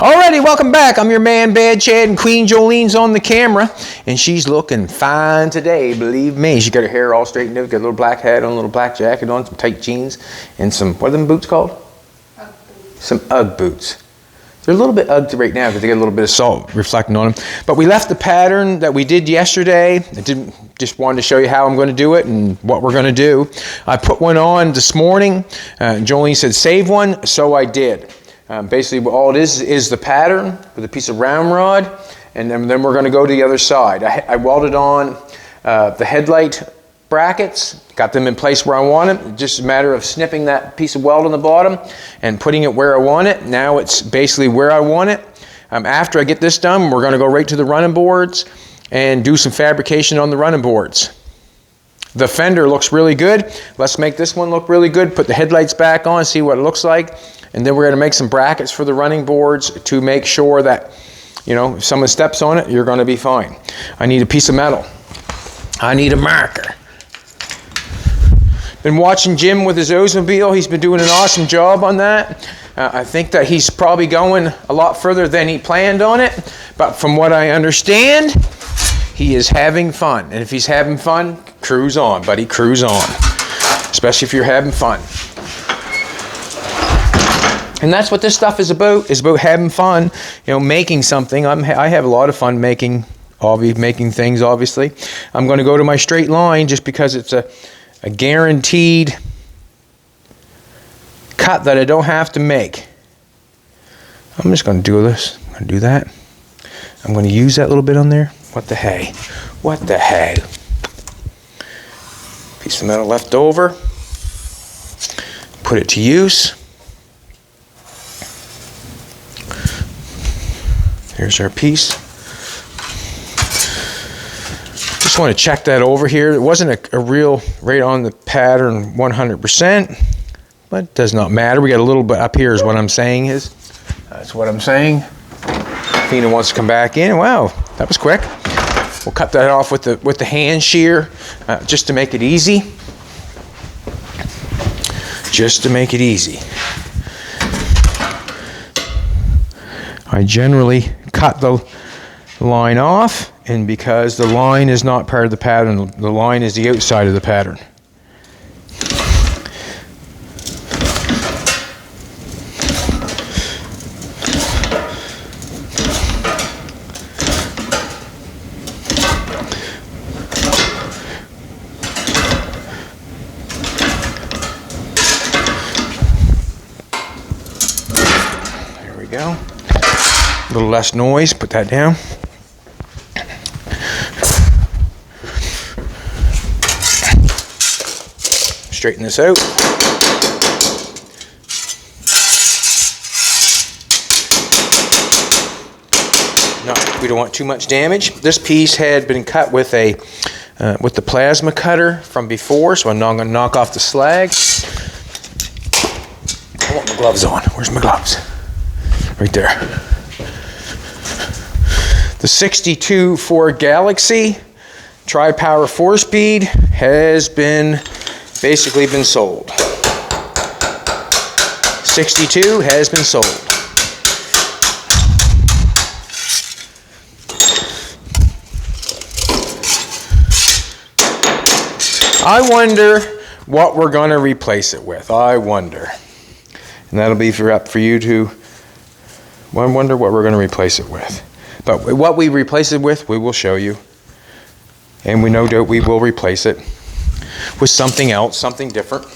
Alrighty, welcome back. I'm your man, Bad Chad, and Queen Jolene's on the camera, and she's looking fine today, believe me. She got her hair all straightened out, got a little black hat on, a little black jacket on, some tight jeans, and some, what are them boots called? Ugg boots. Some Ugg boots. They're a little bit Ugg right now because they got a little bit of salt reflecting on them. But we left the pattern that we did yesterday. I just wanted to show you how I'm going to do it and what we're going to do. I put one on this morning. Jolene said save one, so I did. Basically, all it is the pattern with a piece of round rod, and then we're going to go to the other side. I welded on the headlight brackets, got them in place where I want it. Just a matter of snipping that piece of weld on the bottom and putting it where I want it. Now it's basically where I want it. After I get this done, we're going to go right to the running boards and do some fabrication on the running boards. The fender looks really good. Let's make this one look really good. Put the headlights back on, see what it looks like. And then we're going to make some brackets for the running boards to make sure that, you know, if someone steps on it, you're going to be fine. I need a piece of metal. I need a marker. Been watching Jim with his Oldsmobile. He's been doing an awesome job on that. I think that he's probably going a lot further than he planned on it. But from what I understand, he is having fun. And if he's having fun, cruise on, buddy, cruise on. Especially if you're having fun. And that's what this stuff is about having fun, you know, making something. I have a lot of fun making things, obviously. I'm going to go to my straight line just because it's a guaranteed cut that I don't have to make. I'm just going to do this. I'm going to do that. I'm going to use that little bit on there. What the hey? What the hey? Piece of metal left over. Put it to use. Here's our piece. Just want to check that over here. It wasn't a real right on the pattern 100%, but it does not matter. We got a little bit up here is what I'm saying is. That's what I'm saying. Tina wants to come back in. Wow, that was quick. We'll cut that off with the hand shear just to make it easy. Just to make it easy. I generally cut the line off, and because the line is not part of the pattern, the line is the outside of the pattern. There we go. A little less noise, put that down. Straighten this out. No, we don't want too much damage. This piece had been cut with with the plasma cutter from before, so I'm not going to knock off the slag. I want my gloves on. Where's my gloves? Right there. The 62 Ford Galaxy Tri-Power 4-speed has basically been sold. 62 has been sold. I wonder what we're going to replace it with. I wonder. And that'll be up for you to wonder what we're going to replace it with. But what we replace it with, we will show you. And we no doubt we will replace it with something else, something different.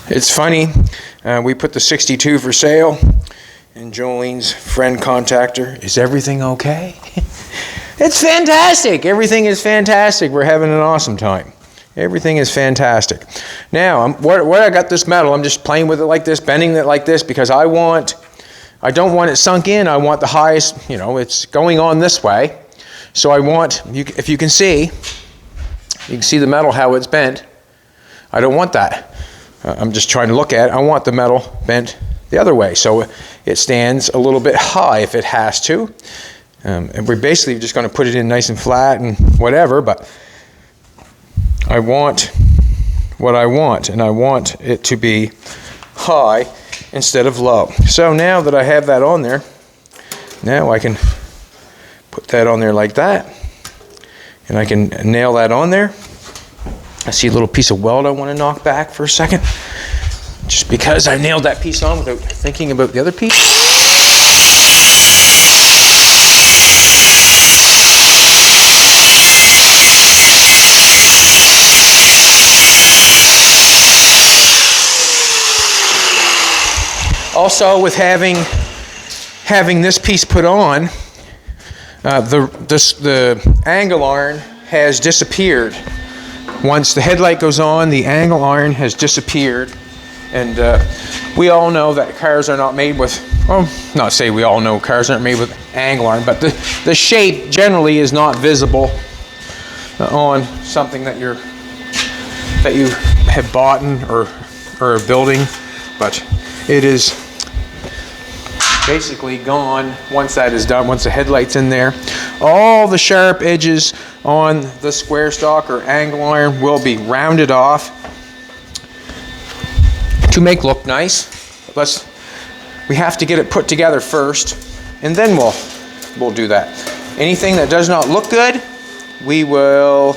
It's funny, we put the 62 for sale, and Jolene's friend contacted her, is everything okay? It's fantastic. Everything is fantastic. We're having an awesome time. Everything is fantastic. Now, where I got this metal, I'm just playing with it like this, bending it like this, because I don't want it sunk in. I want the highest, you know, it's going on this way. So I want, if you can see the metal, how it's bent. I don't want that. I'm just trying to look at it. I want the metal bent the other way. So it stands a little bit high if it has to. And we're basically just going to put it in nice and flat and whatever, but I want what I want, and I want it to be high instead of low. So now that I have that on there, now I can put that on there like that, and I can nail that on there. I see a little piece of weld I want to knock back for a second, just because I nailed that piece on without thinking about the other piece. Also, with having this piece put on, the angle iron has disappeared. Once the headlight goes on, the angle iron has disappeared. And we all know that cars are not made with, well, not say we all know cars aren't made with angle iron, but the shape generally is not visible on something that you have bought or are building, but it is basically gone once that is done, once the headlight's in there. All the sharp edges on the square stock or angle iron will be rounded off to make look nice. We have to get it put together first, and then we'll do that. Anything that does not look good, we will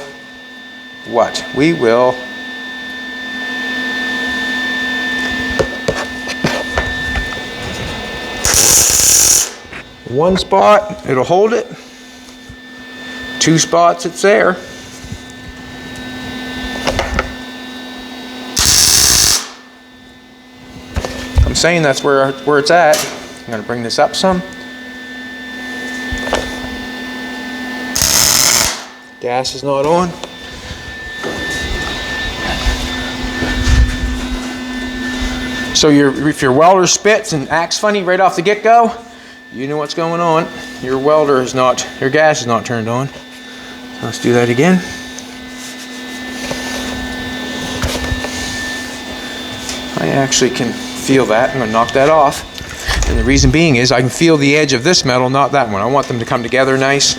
one spot, it'll hold it. Two spots, it's there. I'm saying that's where it's at. I'm going to bring this up some. Gas is not on. So if your welder spits and acts funny right off the get-go, you know what's going on. Your gas is not turned on. So let's do that again. I actually can feel that. I'm going to knock that off. And the reason being is I can feel the edge of this metal, not that one. I want them to come together nice.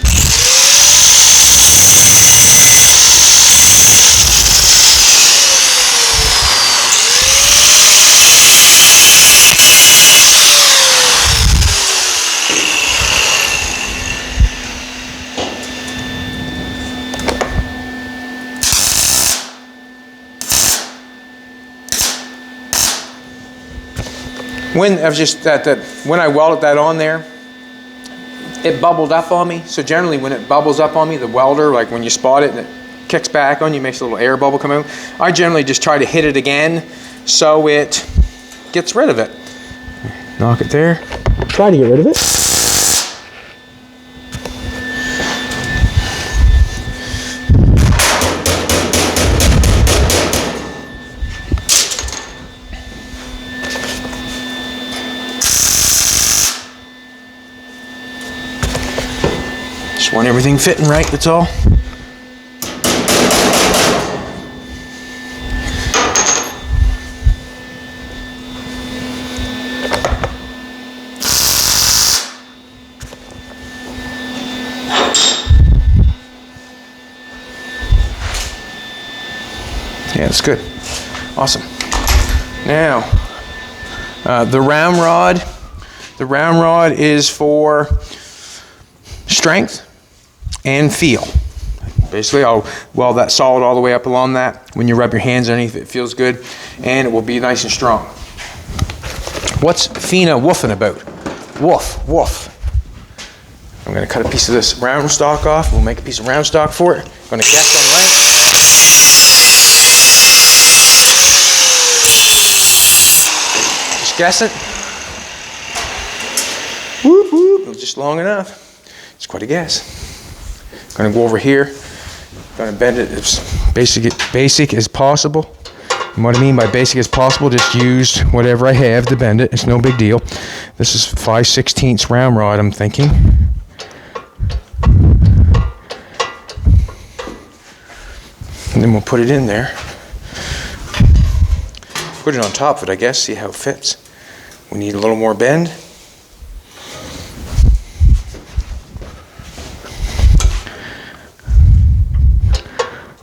When I welded that on there, it bubbled up on me. So generally when it bubbles up on me, the welder, like when you spot it and it kicks back on you, makes a little air bubble come out, I generally just try to hit it again so it gets rid of it. Knock it there. Try to get rid of it. Just want everything fitting right, that's all. Yeah, it's good. Awesome. Now, the ramrod. The ramrod is for strength and feel. Basically, I'll weld that solid all the way up along that. When you rub your hands underneath it, it feels good, and it will be nice and strong. What's Fina woofing about? Woof, woof. I'm going to cut a piece of this round stock off. We'll make a piece of round stock for it. I'm going to guess on length. Just guess it. Whoop, whoop. It was just long enough. It's quite a guess. Gonna go over here. Gonna bend it as basic as possible. And what I mean by basic as possible, just use whatever I have to bend it. It's no big deal. This is 5/16 round rod, I'm thinking. And then we'll put it in there. Put it on top of it, I guess, see how it fits. We need a little more bend.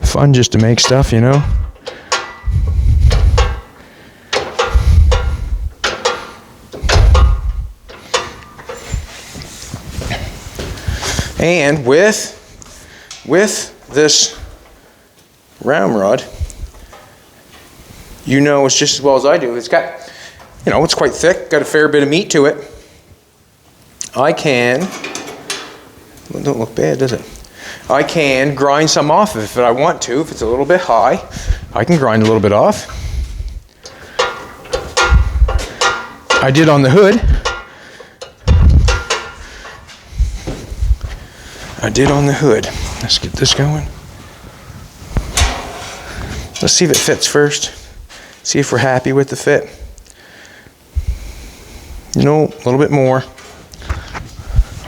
Fun just to make stuff, you know. And with this round rod, you know it's just as well as I do. It's got, you know, it's quite thick, got a fair bit of meat to it. I can, well, don't look bad, does it? I can grind some off if I want to. If it's a little bit high, I can grind a little bit off. I did on the hood. I did on the hood. Let's get this going. Let's see if it fits first. See if we're happy with the fit. No, a little bit more.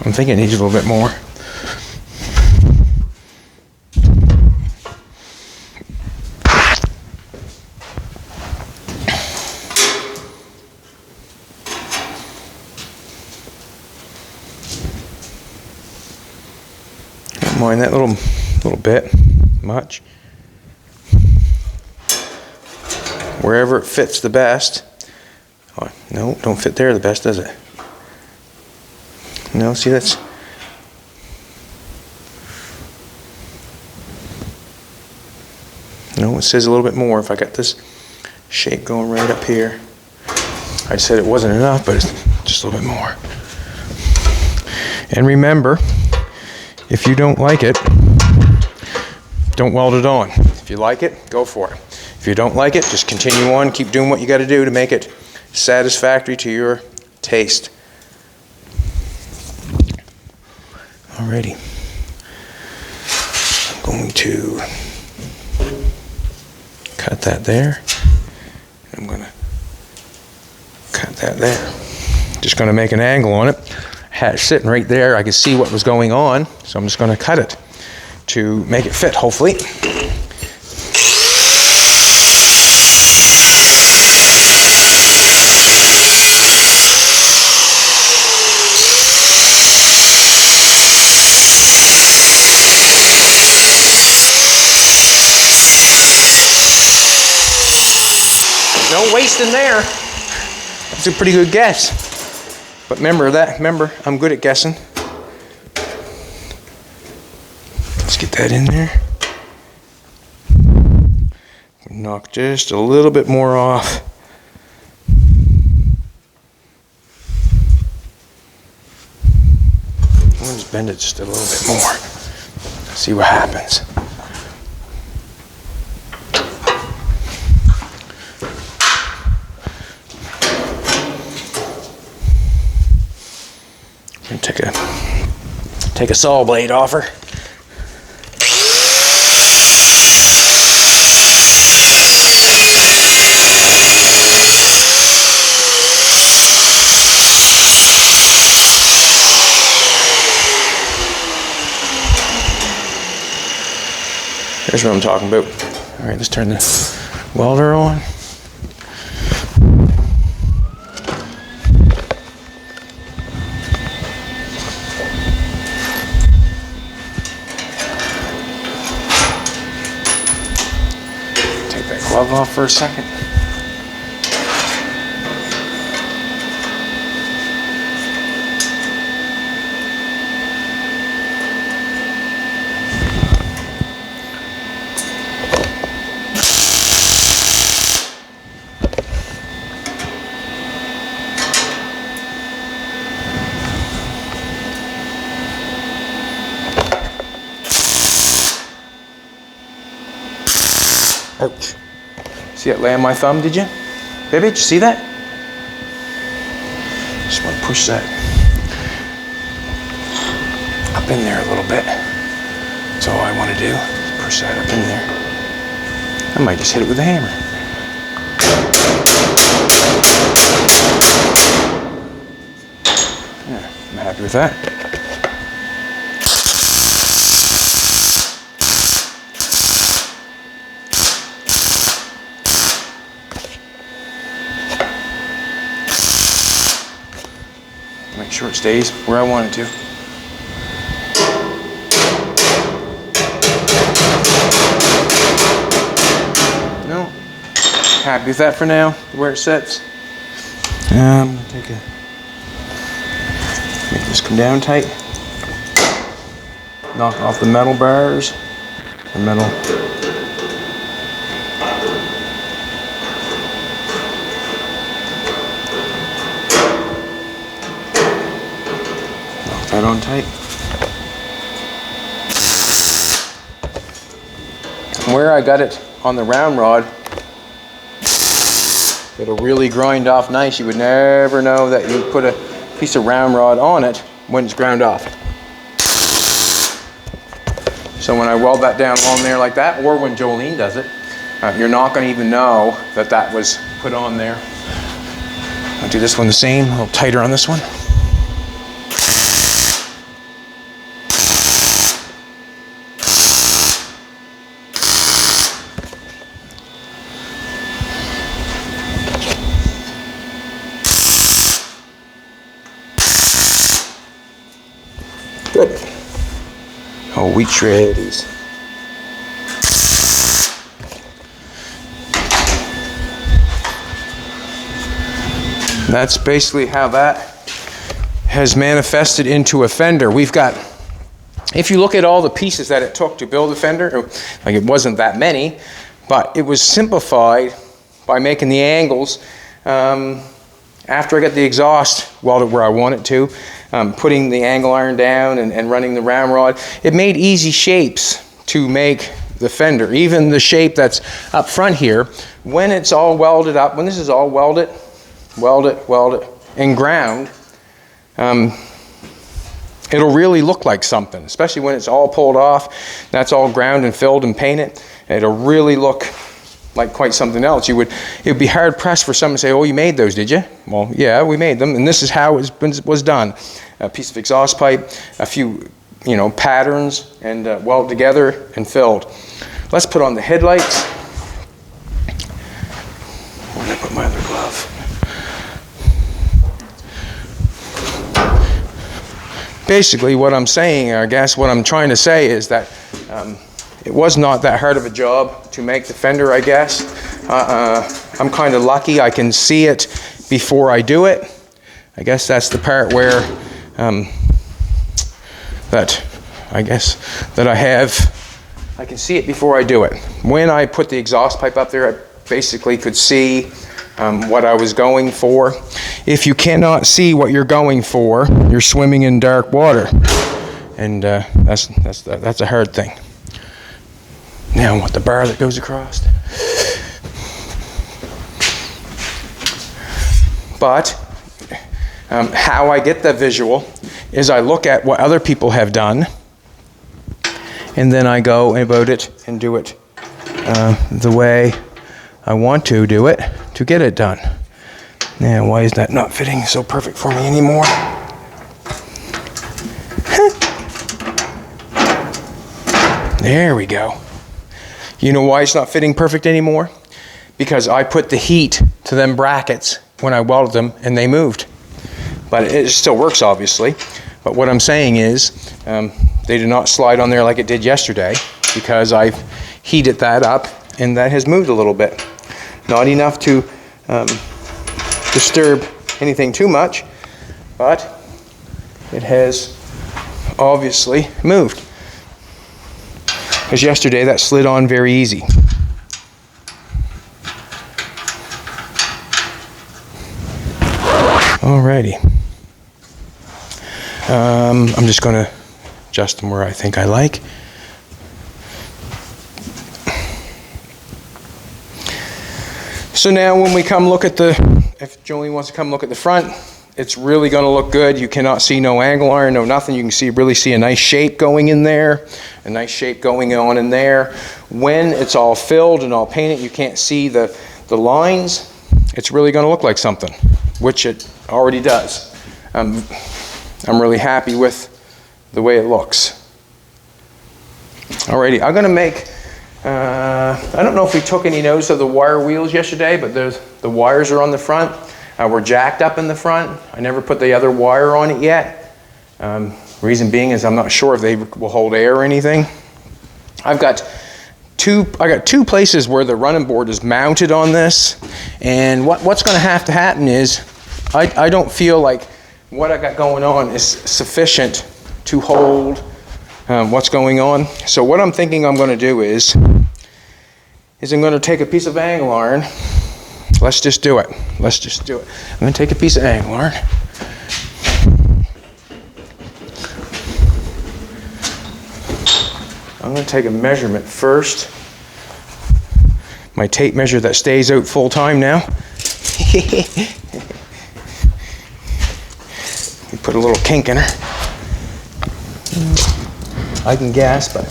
I'm thinking it needs a little bit more. Don't mind that little bit much. Wherever it fits the best. Oh, no, don't fit there the best, does it? No, see, that's... No, it says a little bit more. If I got this shape going right up here. I said it wasn't enough, but it's just a little bit more. And remember, if you don't like it, don't weld it on. If you like it, go for it. If you don't like it, just continue on, keep doing what you got to do to make it satisfactory to your taste. Alrighty. I'm going to cut that there. I'm going to cut that there. Just going to make an angle on it. Had it sitting right there, I could see what was going on, so I'm just going to cut it to make it fit, hopefully. No wasting there. That's a pretty good guess. But remember, I'm good at guessing. Let's get that in there. Knock just a little bit more off. I'll just bend it just a little bit more. See what happens. Take a saw blade off her. Here's what I'm talking about. All right, let's turn the welder on. Glove off for a second. Ouch. See it lay on my thumb, did you? Baby, did you see that? Just want to push that up in there a little bit. That's all I want to do. Push that up in there. I might just hit it with a hammer. Yeah, I'm happy with that. Make sure it stays where I want it to. No, happy with that for now, where it sits. I'm gonna take a, make this come down tight. Knock off the metal bars, the metal. That on tight. Where I got it on the round rod, it'll really grind off nice. You would never know that you put a piece of round rod on it when it's ground off. So when I weld that down along there like that, or when Jolene does it, you're not going to even know that that was put on there. I'll do this one the same, a little tighter on this one. Good. Oh, wheat shreddies. That's basically how that has manifested into a fender. We've got, if you look at all the pieces that it took to build a fender, like it wasn't that many, but it was simplified by making the angles. After I got the exhaust welded where I want it to, putting the angle iron down and running the round rod, it made easy shapes to make the fender. Even the shape that's up front here, when it's all welded up, when this is all welded, and ground, it'll really look like something, especially when it's all pulled off, that's all ground and filled and painted. It'll really look like quite something else. It would be hard pressed for someone to say, "Oh, you made those, did you?" Well, yeah, we made them, and this is how it was done. A piece of exhaust pipe, a few, patterns, and welded together and filled. Let's put on the headlights. Where did I put my other glove? Basically, what I'm saying, I guess what I'm trying to say is that it was not that hard of a job to make the fender, I guess. I'm kind of lucky I can see it before I do it. I guess that's the part where I can see it before I do it. When I put the exhaust pipe up there, I basically could see what I was going for. If you cannot see what you're going for, you're swimming in dark water, and that's a hard thing. Now I want the bar that goes across. But how I get the visual is I look at what other people have done, and then I go about it and do it the way I want to do it to get it done. Now, why is that not fitting so perfect for me anymore? There we go. You know why it's not fitting perfect anymore? Because I put the heat to them brackets when I welded them and they moved. But it still works, obviously. But what I'm saying is they did not slide on there like it did yesterday, because I've heated that up and that has moved a little bit. Not enough to disturb anything too much, but it has obviously moved. Because yesterday that slid on very easy. Alrighty. I'm just going to adjust them where I think I like. So now when we come look at if Jolene wants to come look at the front, it's really going to look good. You cannot see no angle iron, no nothing. You can really see a nice shape going in there, a nice shape going on in there. When it's all filled and all painted, you can't see the lines. It's really going to look like something, which it already does. I'm really happy with the way it looks. Alrighty, I'm going to make, I don't know if we took any notice of the wire wheels yesterday, but the wires are on the front. We're jacked up in the front. I never put the other wire on it yet. Reason being is I'm not sure if they will hold air or anything. I got two places where the running board is mounted on this, and what's going to happen is I don't feel like what I got going on is sufficient to hold what's going on. So what I'm thinking I'm going to do is I'm going to take a piece of angle iron. Let's just do it. Let's just do it. I'm going to take a piece of angle iron. I'm going to take a measurement first. My tape measure that stays out full time now. You put a little kink in her. I can guess, but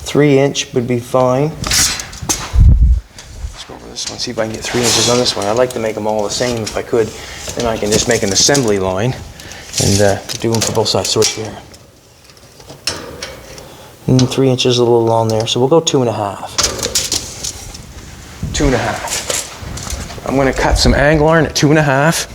3-inch would be fine. Let's go over this one, see if I can get 3 inches on this one. I'd like to make them all the same if I could. Then I can just make an assembly line and do them for both sides. Switch here. 3 inches a little long there, so we'll go 2.5. 2.5. I'm going to cut some angle iron at 2.5.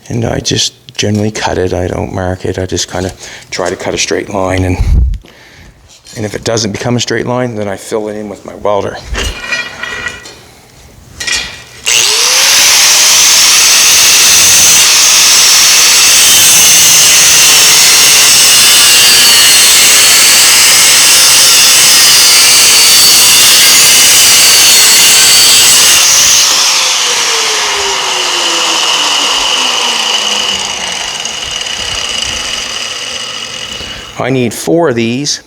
And I just generally cut it. I don't mark it. I just kind of try to cut a straight line, and if it doesn't become a straight line, then I fill it in with my welder. I need 4 of these.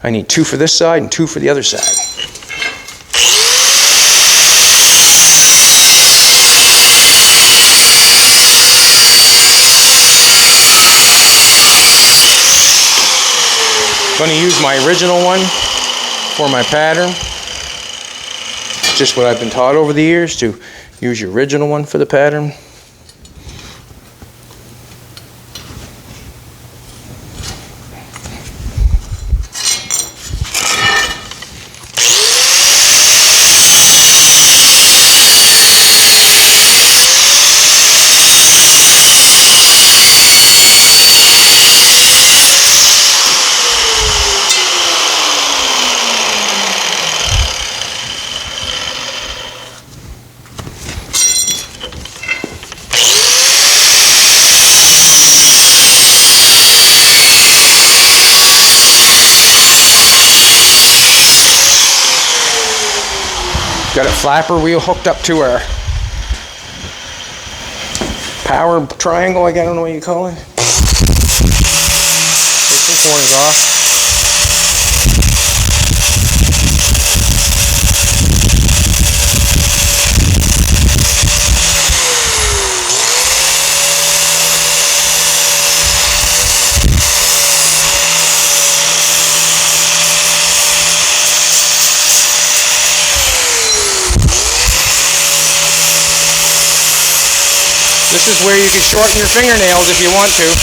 I need 2 for this side and 2 for the other side. I'm going to use my original one for my pattern. Just what I've been taught over the years, to use your original one for the pattern. Got a flapper wheel hooked up to our power triangle, I don't know what you call it. Take this one off. This is where you can shorten your fingernails if you want to.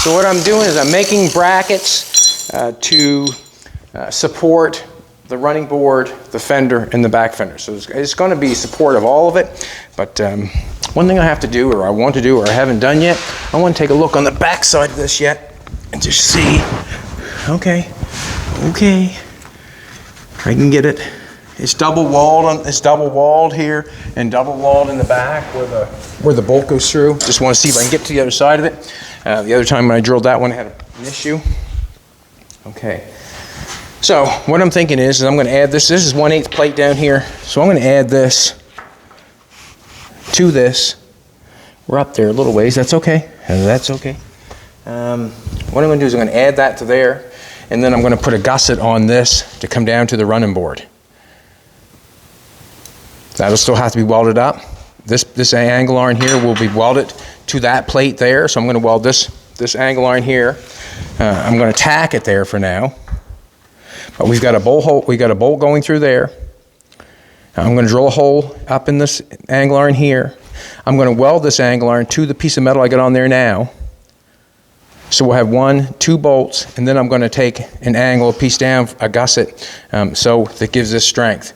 So what I'm doing is I'm making brackets to support the running board, the fender, and the back fender. So it's going to be support of all of it. But one thing I have to do, or I want to do, or I haven't done yet, I want to take a look on the back side of this yet and just see. Okay, I can get it. It's double walled. It's double walled here and double walled in the back where the bolt goes through. Just want to see if I can get to the other side of it. The other time when I drilled that one, I had an issue. Okay. So what I'm thinking is I'm going to add this. This is 1/8 plate down here. So I'm going to add this to this. We're up there a little ways. That's okay. That's okay. What I'm going to do is I'm going to add that to there, and then I'm going to put a gusset on this to come down to the running board. That'll still have to be welded up. This angle iron here will be welded to that plate there. So I'm going to weld this angle iron here. I'm going to tack it there for now. But we've got a bolt hole. We got a bolt going through there. I'm going to drill a hole up in this angle iron here. I'm going to weld this angle iron to the piece of metal I got on there now. So we'll have 2 bolts, and then I'm going to take an angle, a piece down, a gusset, so that gives this strength.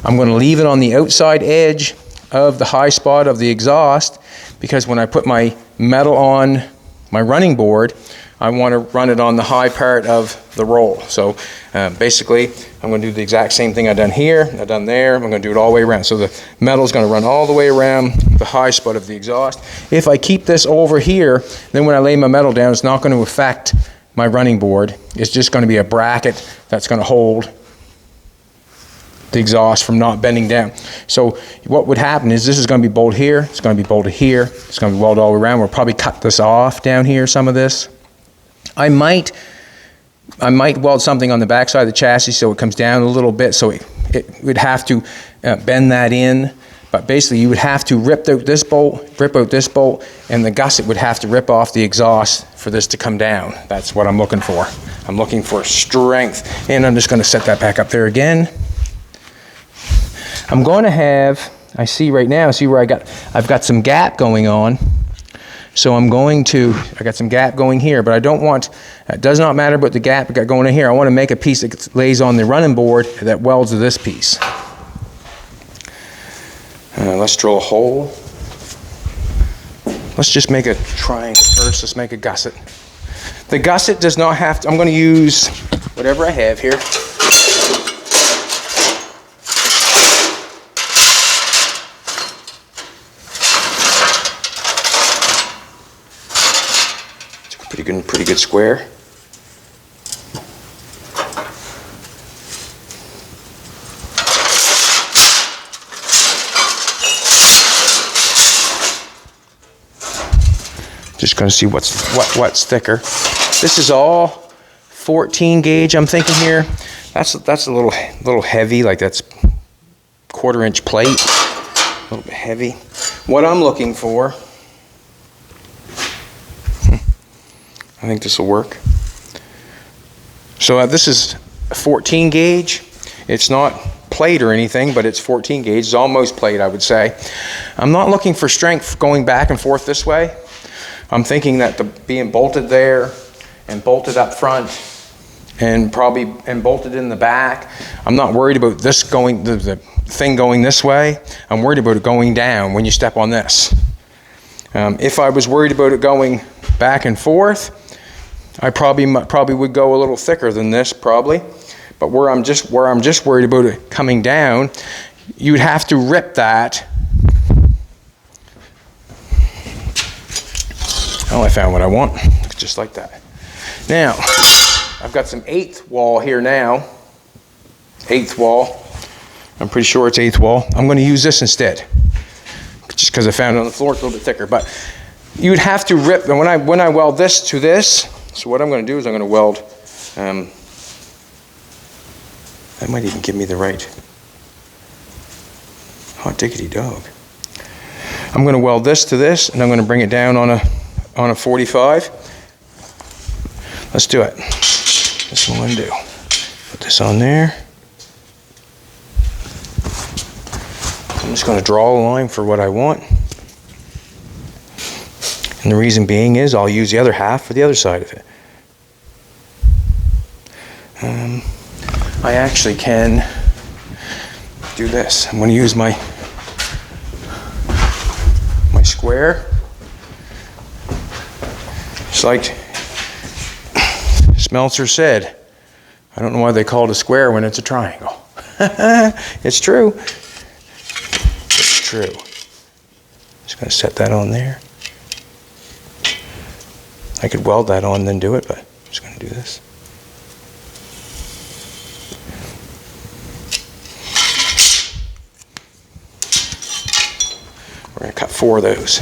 I'm going to leave it on the outside edge of the high spot of the exhaust, because when I put my metal on my running board, I want to run it on the high part of the roll. So basically, I'm going to do the exact same thing I've done here, I've done there. I'm going to do it all the way around. So the metal is going to run all the way around the high spot of the exhaust. If I keep this over here, then when I lay my metal down, it's not going to affect my running board. It's just going to be a bracket that's going to hold the exhaust from not bending down. So what would happen is this is going to be bolted here, it's going to be bolted here, it's going to be welded all the way around. We'll probably cut this off down here, some of this. I might weld something on the back side of the chassis so it comes down a little bit, so it would have to bend that in. But basically you would have to rip out this bolt, and the gusset would have to rip off the exhaust for this to come down. That's what I'm looking for. I'm looking for strength. And I'm just going to set that back up there again. I'm going to have, I see right now, see where I've got some gap going on. So I got some gap going here, but I don't want, it does not matter about the gap I got going in here. I want to make a piece that lays on the running board that welds to this piece. Let's drill a hole. Let's just make a triangle first. Let's make a gusset. The gusset does not have to, I'm going to use whatever I have here. Pretty good square. Just going to see what's thicker. This is all 14 gauge. I'm thinking here. That's a little heavy. Like that's 1/4 inch plate. A little bit heavy. What I'm looking for. I think this will work. So this is a 14 gauge. It's not plate or anything, but it's 14 gauge. It's almost plate, I would say. I'm not looking for strength going back and forth this way. I'm thinking that being bolted there and bolted up front and bolted in the back, I'm not worried about this going, the thing going this way. I'm worried about it going down when you step on this. If I was worried about it going back and forth, I probably would go a little thicker than this, probably. But where I'm just worried about it coming down, you'd have to rip that. Oh, I found what I want, just like that. Now, I've got some 1/8 wall here now. 1/8 wall. I'm pretty sure it's 1/8 wall. I'm going to use this instead, just because I found it on the floor. It's a little bit thicker. But you would have to rip. And when I weld this to this. So what I'm going to do is I'm going to weld, that might even give me the right, hot diggity dog. I'm going to weld this to this, and I'm going to bring it down on a 45. Let's do it. That's what I'm going to do. Put this on there. I'm just going to draw a line for what I want. And the reason being is I'll use the other half for the other side of it. I actually can do this. I'm going to use my square. It's like Smeltzer said, I don't know why they call it a square when it's a triangle. It's true. It's true. Just going to set that on there. I could weld that on and then do it, but I'm just going to do this. We're going to cut 4 of those.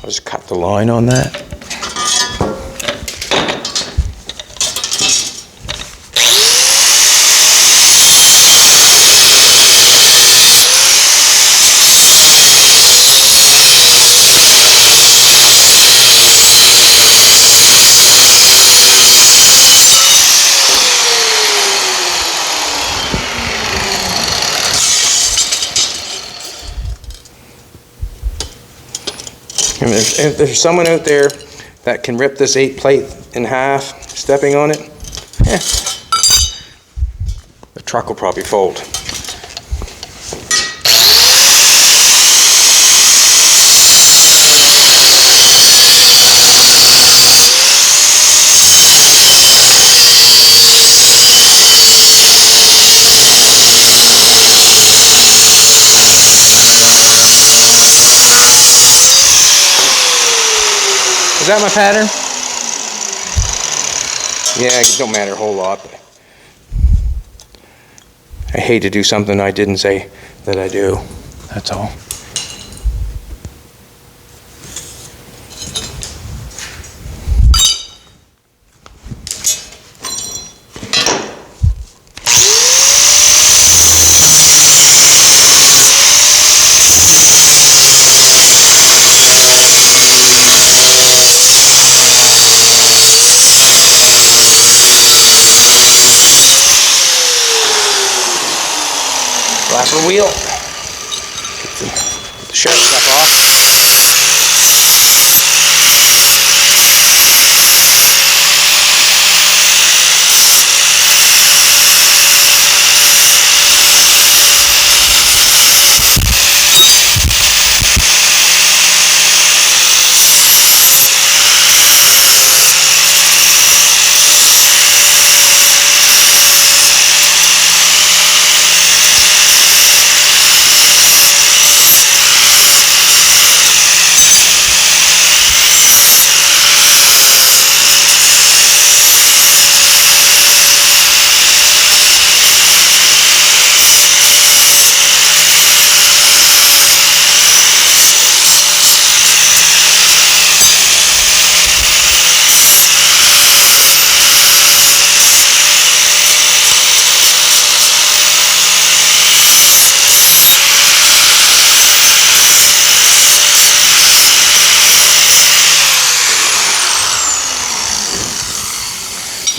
I'll just cut the line on that. And if there's someone out there that can rip this 8 plate in half, stepping on it, the truck will probably fold. Is that my pattern? Yeah, it don't matter a whole lot, but I hate to do something I didn't say that I do. That's all. Last little wheel. Get the sharp stuff off.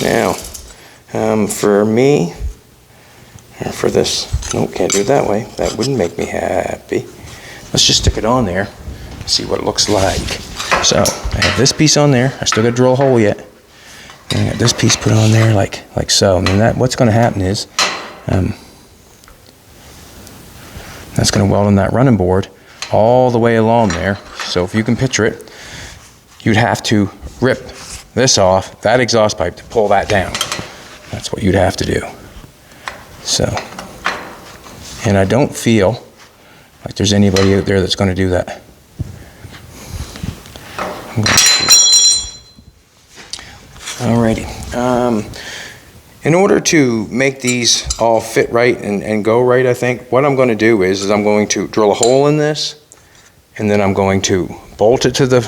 Now, for me, or for this, nope, can't do it that way. That wouldn't make me happy. Let's just stick it on there, see what it looks like. So, I have this piece on there. I still got to drill a hole yet. And I got this piece put on there like so. And that, what's going to happen is, that's going to weld on that running board all the way along there. So if you can picture it, you'd have to rip this off, that exhaust pipe, to pull that down. That's what you'd have to do. So, and I don't feel like there's anybody out there that's going to do that. I'm going to. All right. In order to make these all fit right and go right, I think, what I'm going to do is I'm going to drill a hole in this, and then I'm going to bolt it to the... I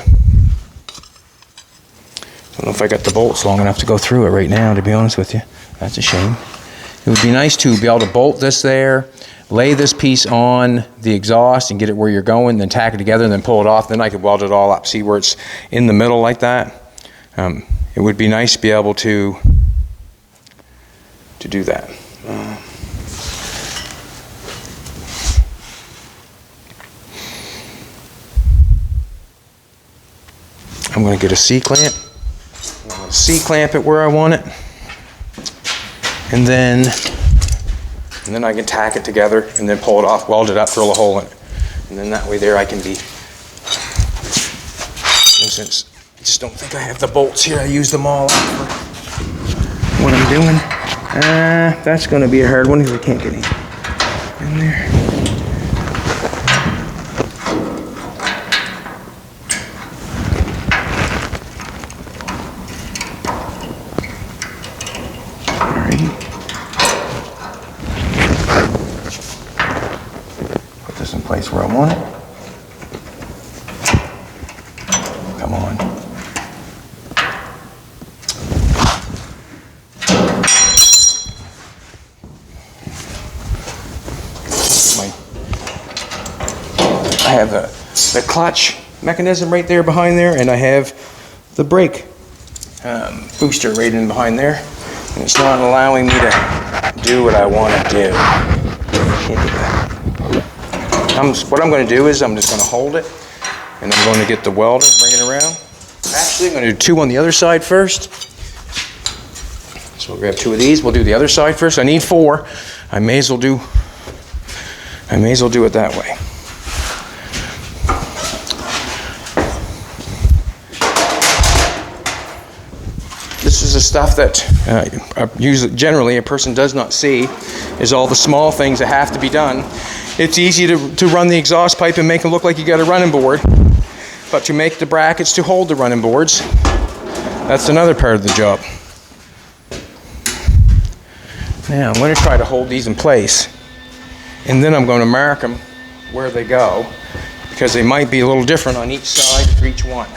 don't know if I got the bolts long enough to go through it right now, to be honest with you. That's a shame. It would be nice to be able to bolt this there, lay this piece on the exhaust and get it where you're going, then tack it together and then pull it off. Then I could weld it all up. See where it's in the middle like that? It would be nice to be able to do that. I'm going to get a C-clamp. I'm going to C-clamp it where I want it. And then I can tack it together and then pull it off, weld it up, drill a hole in it. And then that way there I can be, since I just don't think I have the bolts here, I use them all up for what I'm doing. That's going to be a hard one because I can't get any in there. Put this in place where I want it. Come on. I have the clutch mechanism right there behind there, and I have the brake booster right in behind there, and it's not allowing me to do what I want to do. Can't do that. What I'm going to do is I'm just going to hold it, and I'm going to get the welder, bring it around. Actually, I'm going to do two on the other side first. So we'll grab two of these. We'll do the other side first. I need four. I may as well do it that way. This is the stuff that generally a person does not see, is all the small things that have to be done. It's easy to run the exhaust pipe and make it look like you got a running board, but to make the brackets to hold the running boards, that's another part of the job. Now I'm going to try to hold these in place, and then I'm going to mark them where they go, because they might be a little different on each side for each one.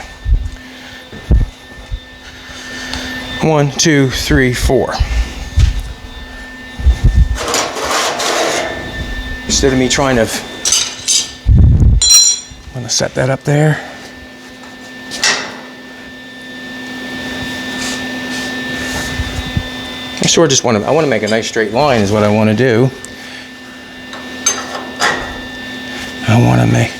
1, 2, 3, 4. Instead of me trying to, I'm going to set that up there. I sort of just want to make a nice straight line is what I want to do. I want to make,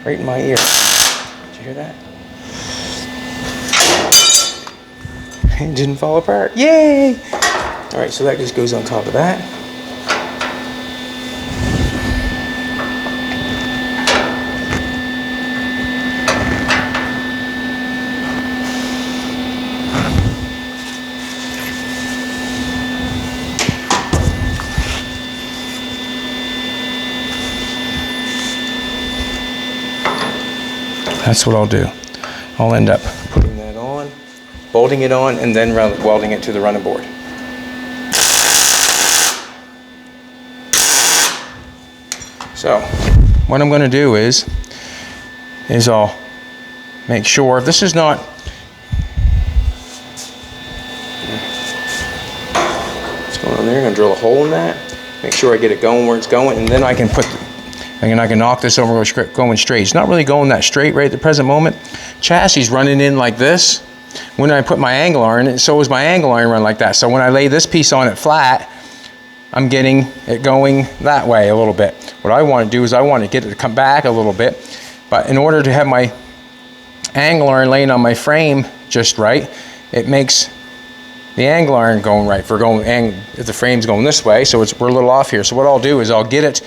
right in my ear. Did you hear that? It didn't fall apart. Yay! All right, so that just goes on top of that. That's what I'll do. I'll end up putting that on, bolting it on, and then welding it to the running board. So, what I'm going to do is I'll make sure, this is not, what's going on there, I'm going to drill a hole in that, make sure I get it going where it's going, and then I can put I can knock this over going straight. It's not really going that straight right at the present moment. Chassis is running in like this. When I put my angle iron, so is my angle iron run like that. So when I lay this piece on it flat, I'm getting it going that way a little bit. What I want to do is I want to get it to come back a little bit. But in order to have my angle iron laying on my frame just right, it makes angle iron going right. If the frame's going this way, so we're a little off here. So what I'll do is I'll get it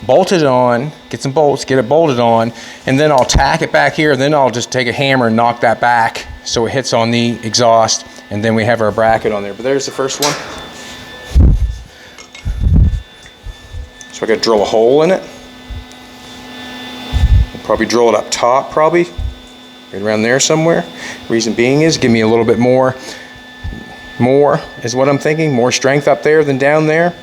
bolted on, get some bolts, get it bolted on, and then I'll tack it back here, and then I'll just take a hammer and knock that back so it hits on the exhaust, and then we have our bracket on there. But there's the first one. So I gotta drill a hole in it. I'll probably drill it up top, probably right around there somewhere. Reason being is give me a little bit more is what I'm thinking, more strength up there than down there.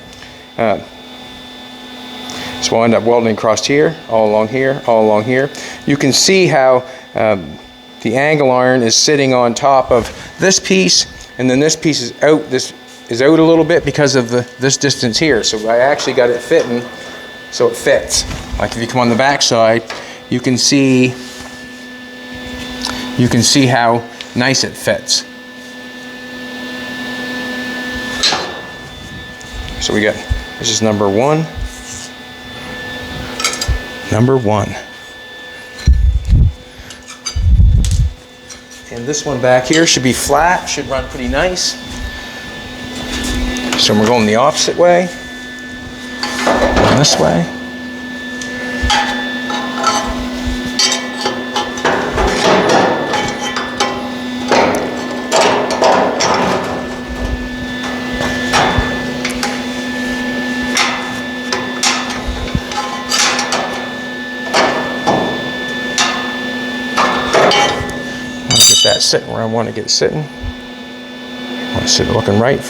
So I'll end up welding across here, all along here, all along here. You can see how the angle iron is sitting on top of this piece, and then this piece is out. This is out a little bit because of this distance here. So I actually got it fitting so it fits. Like if you come on the back side, you can see how nice it fits. So we got, this is number one. Number one. And this one back here should be flat, should run pretty nice. So we're going the opposite way. And this way. That sitting where I want to get it sitting. I want to sit looking right.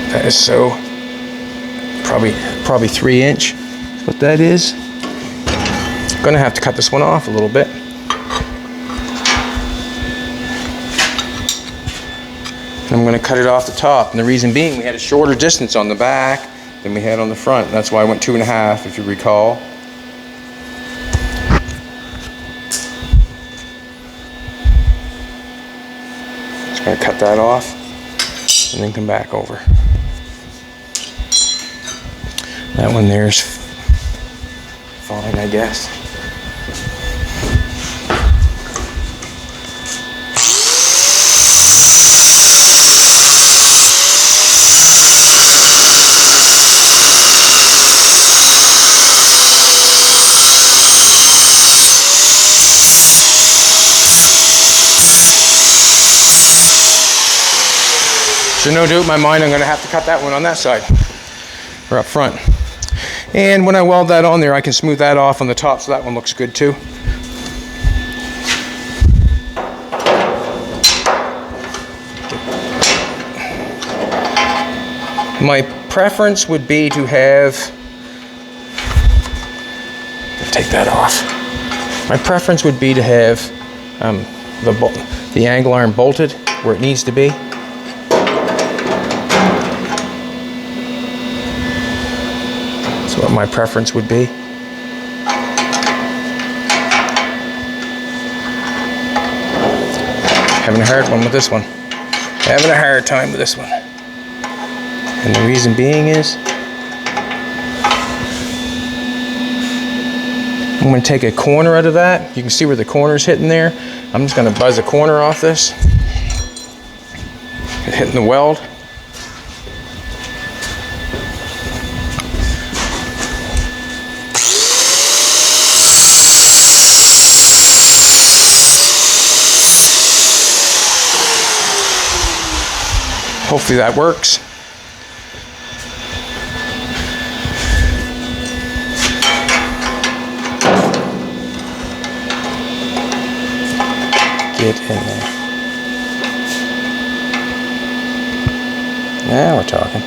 That is so probably 3" is what that is. I'm gonna have to cut this one off a little bit. I'm going to cut it off the top, and the reason being we had a shorter distance on the back than we had on the front. That's why I went 2.5, if you recall. Just going to cut that off and then come back over. That one there's fine, I guess. So no doubt in my mind I'm going to have to cut that one on that side, or up front. And when I weld that on there, I can smooth that off on the top, so that one looks good too. My preference would be to have, take that off. My preference would be to have the angle iron bolted where it needs to be. That's what my preference would be. Having a hard one with this one. Having a hard time with this one. And the reason being is I'm going to take a corner out of that. You can see where the corner's hitting there. I'm just going to buzz a corner off this. Hitting the weld. Hopefully that works. Get in there. Now we're talking.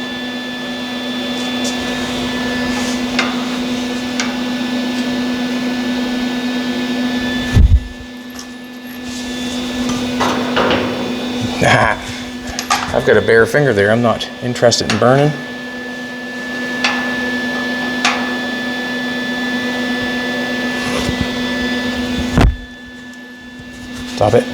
I've got a bare finger there. I'm not interested in burning. Stop it.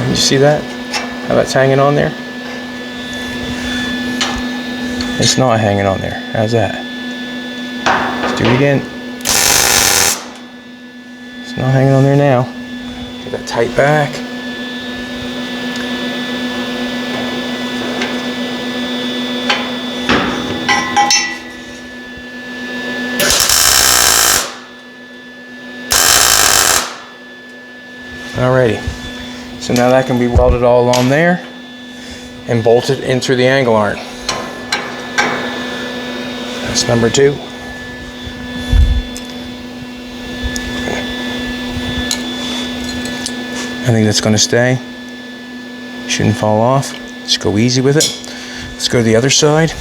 You see that? How that's hanging on there? It's not hanging on there. How's that? Let's do it again. It's not hanging on there now. Get that tight back. Alrighty, so now that can be welded all on there and bolted in through the angle iron. That's number 2. I think that's going to stay. Shouldn't fall off. Just go easy with it. Let's go to the other side.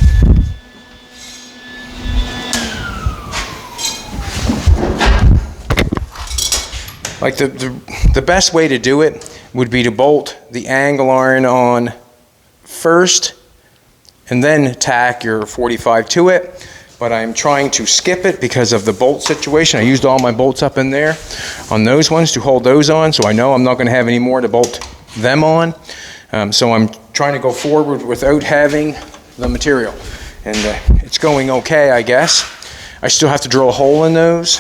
Like the best way to do it would be to bolt the angle iron on first and then tack your 45 to it. But I'm trying to skip it because of the bolt situation. I used all my bolts up in there on those ones to hold those on, so I know I'm not going to have any more to bolt them on. So I'm trying to go forward without having the material. And it's going okay, I guess. I still have to drill a hole in those.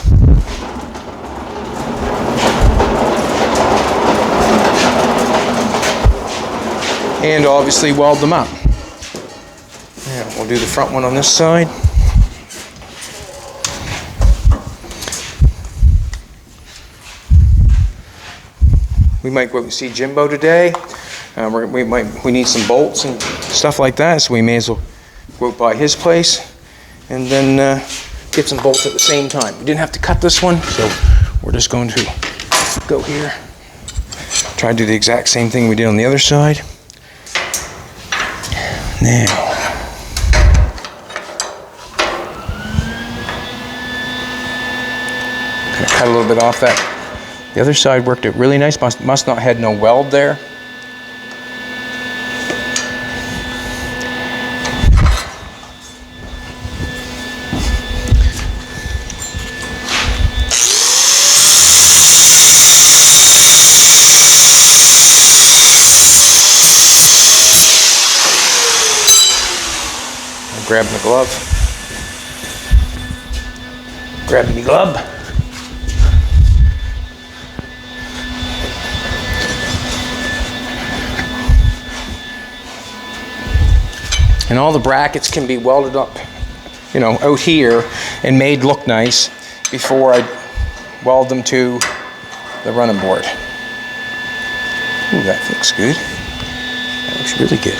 And obviously weld them up. Yeah, we'll do the front one on this side. We might go see Jimbo today. We need some bolts and stuff like that, so we may as well go by his place and then get some bolts at the same time. We didn't have to cut this one, so we're just going to go here. Try to do the exact same thing we did on the other side. Now, gonna cut a little bit off that. The other side worked out really nice. Must not had no weld there. Grab my glove. Grab my glove. And all the brackets can be welded up, you know, out here and made look nice before I weld them to the running board. Ooh, that looks good. That looks really good.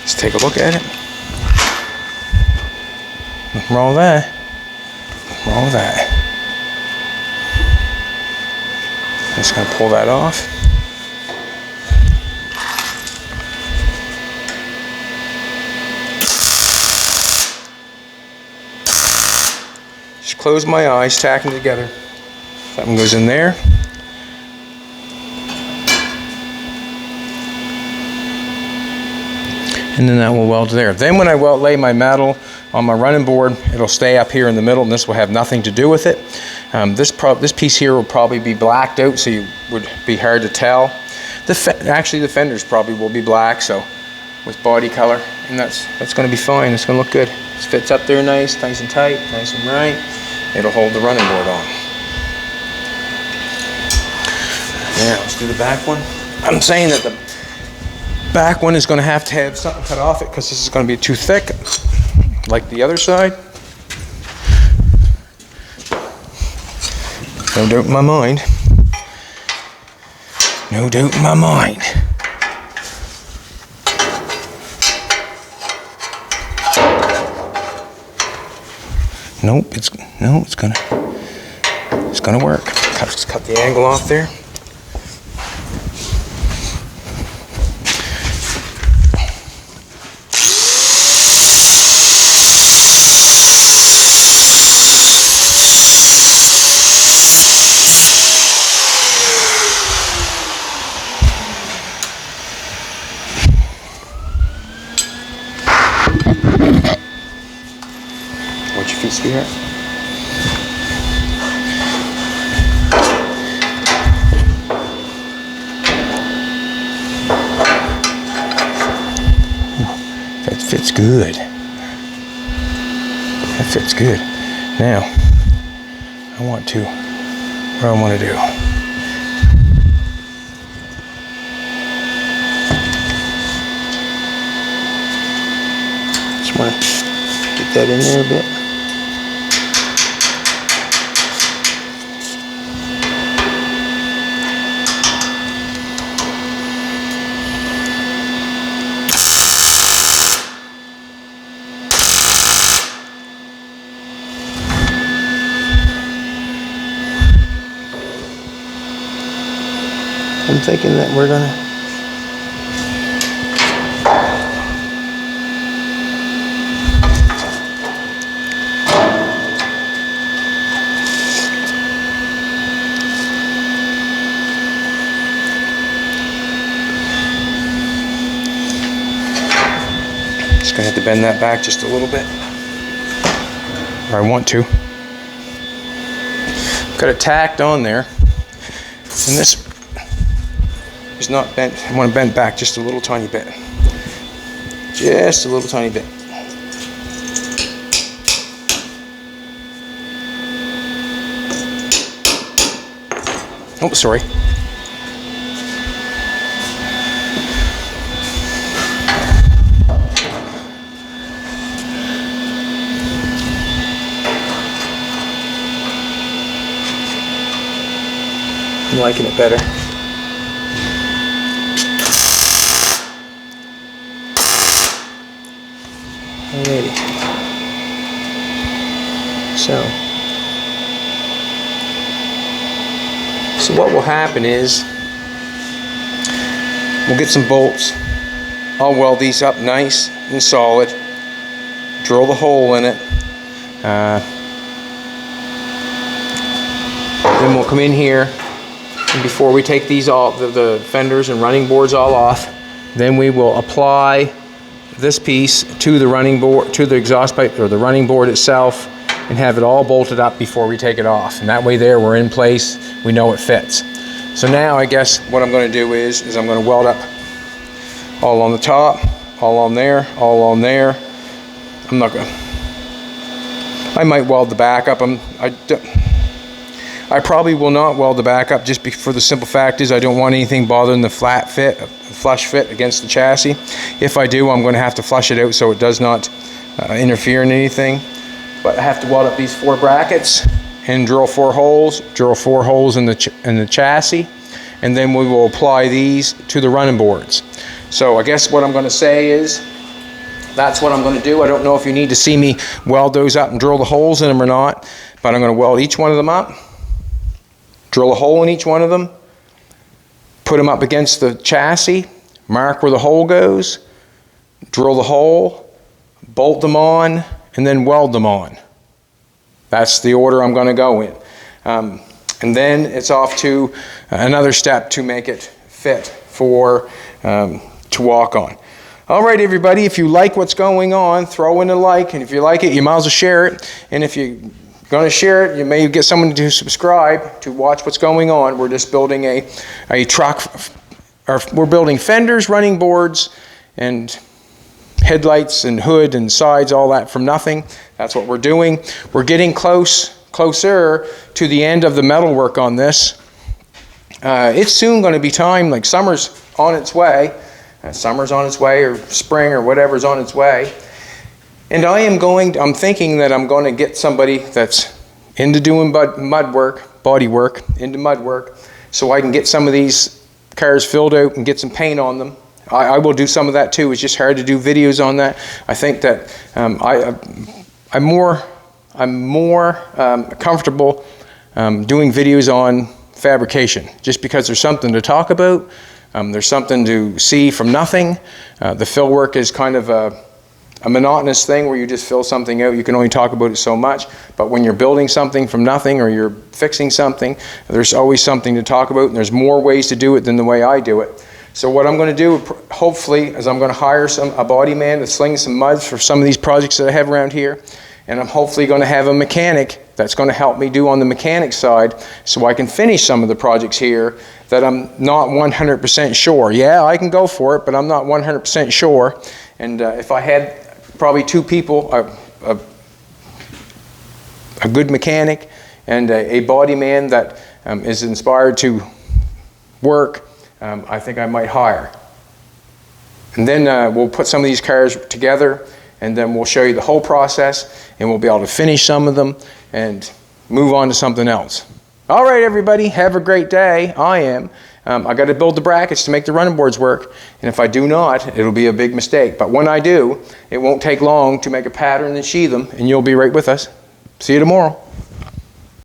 Let's take a look at it. Nothing wrong with that. Nothing wrong with that. Just gonna pull that off. Just close my eyes, tack them together. Something goes in there. And then that will weld there. Then when I lay my metal on my running board, it'll stay up here in the middle, and this will have nothing to do with it. This piece here will probably be blacked out, so you would be hard to tell. Actually, the fenders probably will be black, so with body color, and that's going to be fine. It's going to look good. It fits up there nice and tight, nice and right. It'll hold the running board on. Now let's do the back one. I'm saying that the back one is going to have something cut off it because this is going to be too thick, like the other side. No doubt in my mind. No doubt in my mind. Nope, it's gonna work. Just cut the angle off there. good. That fits good. Now, what do I want to do? Just want to get that in there a bit. I'm thinking that we're gonna just gonna have to bend that back just a little bit, or I want to. Got it tacked on there, and this is not bent. I want to bend back just a little tiny bit. Just a little tiny bit. Oh, sorry. I'm liking it better. Alrighty. So what will happen is we'll get some bolts. I'll weld these up nice and solid. Drill the hole in it. Then we'll come in here, and before we take these all, the fenders and running boards all off, then we will apply this piece to the running board, to the exhaust pipe or the running board itself, and have it all bolted up before we take it off. And that way there we're in place, we know it fits. So now I guess what I'm going to do is I'm going to weld up all on the top, all on there, all on there. I'm not going to, I might weld the back up. I probably will not weld the back up, just for the simple fact is I don't want anything bothering the flat fit, flush fit against the chassis. If I do, I'm going to have to flush it out so it does not interfere in anything. But I have to weld up these 4 brackets and drill 4 holes in the chassis, and then we will apply these to the running boards. So I guess what I'm going to say is that's what I'm going to do. I don't know if you need to see me weld those up and drill the holes in them or not, but I'm going to weld each one of them up, drill a hole in each one of them, put them up against the chassis, mark where the hole goes, drill the hole, bolt them on, and then weld them on. That's the order I'm going to go in. And then it's off to another step to make it fit for to walk on. All right, everybody, if you like what's going on, throw in a like, and if you like it, you might as well share it. And if you're going to share it, you may get someone to subscribe to watch what's going on. We're just building a truck, or we're building fenders, running boards, and headlights and hood and sides, all that from nothing. That's what we're doing. We're getting closer to the end of the metal work on this. It's soon going to be time, like summer's on its way. Summer's on its way, or spring, or whatever's on its way. And I'm thinking that I'm going to get somebody that's into doing mud work, body work, into mud work, so I can get some of these cars filled out and get some paint on them. I will do some of that too. It's just hard to do videos on that. I think that I'm more comfortable doing videos on fabrication, just because there's something to talk about. There's something to see from nothing. The fill work is kind of a monotonous thing where you just fill something out. You can only talk about it so much. But when you're building something from nothing, or you're fixing something, there's always something to talk about, and there's more ways to do it than the way I do it. So what I'm going to do, hopefully, is I'm going to hire a body man to sling some mud for some of these projects that I have around here. And I'm hopefully going to have a mechanic that's going to help me do on the mechanic side, so I can finish some of the projects here that I'm not 100% sure. Yeah, I can go for it, but I'm not 100% sure. And if I had probably 2 people, a good mechanic and a body man that is inspired to work, I think I might hire. And then we'll put some of these cars together, and then we'll show you the whole process, and we'll be able to finish some of them and move on to something else. All right, everybody, have a great day. I am. I got to build the brackets to make the running boards work, and if I do not, it'll be a big mistake. But when I do, it won't take long to make a pattern and sheathe them, and you'll be right with us. See you tomorrow.